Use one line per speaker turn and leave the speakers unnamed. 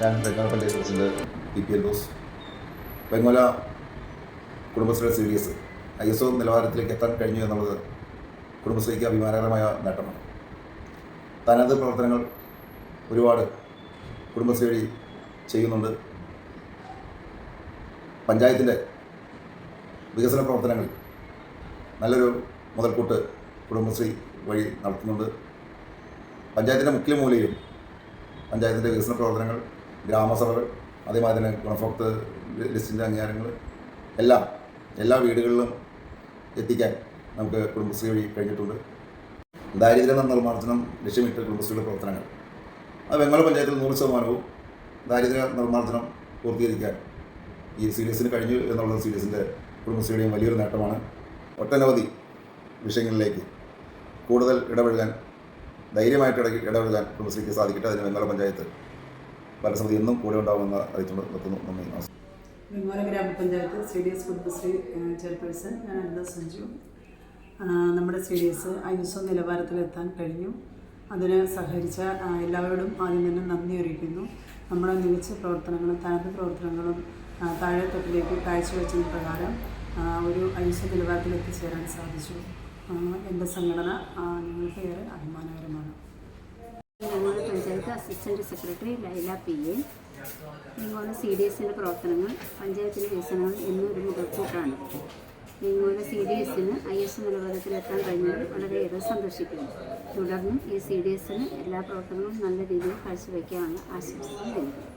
ഞാൻ Vengola panchayat president PPL boss. Vengola Kudumbashree CDS ISO നിലവാരത്തിലേക്ക് എത്താൻ കഴിഞ്ഞു എന്നുള്ളത് കുടുംബശ്രീക്ക് അഭിമാനകരമായ നേട്ടമാണ്. തനത് പ്രവർത്തനങ്ങൾ ഒരുപാട് കുടുംബശ്രീ വഴി ചെയ്യുന്നുണ്ട്. പഞ്ചായത്തിൻ്റെ വികസന പ്രവർത്തനങ്ങളിൽ നല്ലൊരു മുതൽക്കൂട്ട് കുടുംബശ്രീ വഴി നടത്തുന്നുണ്ട്. പഞ്ചായത്തിൻ്റെ മുക്കിലും മൂലയിലും പഞ്ചായത്തിൻ്റെ വികസന പ്രവർത്തനങ്ങൾ, ഗ്രാമസഭകൾ, അതേമാതിരി തന്നെ ഗുണഭോക്തൃ ലിസ്റ്റിൻ്റെ അംഗീകാരങ്ങൾ എല്ലാ വീടുകളിലും എത്തിക്കാൻ നമുക്ക് കുടുംബശ്രീ വഴി കഴിഞ്ഞിട്ടുണ്ട്. ദാരിദ്ര്യ നിർമ്മാർജ്ജനം ലക്ഷ്യമിട്ട് കുടുംബശ്രീയുടെ പ്രവർത്തനങ്ങൾ അത് വെങ്ങോല പഞ്ചായത്തിൽ 100% ദാരിദ്ര്യ നിർമ്മാർജ്ജനം പൂർത്തീകരിക്കാൻ ഈ CDSന് കഴിഞ്ഞു എന്നുള്ളത് CDSൻ്റെ കുടുംബശ്രീയുടെയും വലിയൊരു നേട്ടമാണ്. ഒട്ടനവധി വിഷയങ്ങളിലേക്ക് കൂടുതൽ ധൈര്യമായിട്ട് ഇടപെടാൻ കുടുംബശ്രീക്ക് സാധിക്കട്ടെ. അതിന് വെങ്ങോല പഞ്ചായത്ത് ഭരണസമിതി എന്നും കൂടെ ഉണ്ടാകുമെന്ന് അറിയിച്ചുകൊണ്ട് നിർത്തുന്നു. നന്ദി.
വെങ്ങോല ഗ്രാമപഞ്ചായത്ത് CDS കുടുംബശ്രീ ചെയർപേഴ്സൺ ഞാൻ അനിത സഞ്ജു. നമ്മുടെ CDS ISO നിലവാരത്തിലെത്താൻ കഴിഞ്ഞു. അതിന് സഹകരിച്ച എല്ലാവരോടും ആദ്യം തന്നെ നന്ദി അറിയിക്കുന്നു. നമ്മുടെ മികച്ച പ്രവർത്തനങ്ങളും തനത് പ്രവർത്തനങ്ങളും താഴെത്തട്ടിലേക്ക് കാഴ്ചവെച്ചതിന് പ്രകാരം ഒരു ISO നിലവാരത്തിൽ എത്തിച്ചേരാൻ സാധിച്ചു. എൻ്റെ സംഘടന ഞങ്ങൾക്ക് ഏറെ അഭിമാനകരമാണ്.
Vengola panchayat assistant secretary Laila PA. Vengola CDSൻ്റെ പ്രവർത്തനങ്ങൾ പഞ്ചായത്തിലെ വികസനങ്ങൾ എന്നൊരു മുതൽക്കൂട്ടാണ്. വെങ്ങോല CDSന് ISO നിലവാരത്തിലെത്താൻ കഴിഞ്ഞത് വളരെയേറെ സന്തോഷിക്കുന്നു. തുടർന്നും ഈ CDSന് എല്ലാ പ്രവർത്തനങ്ങളും നല്ല രീതിയിൽ കാഴ്ചവെക്കാനുള്ള ആശംസകൾ നൽകുന്നു.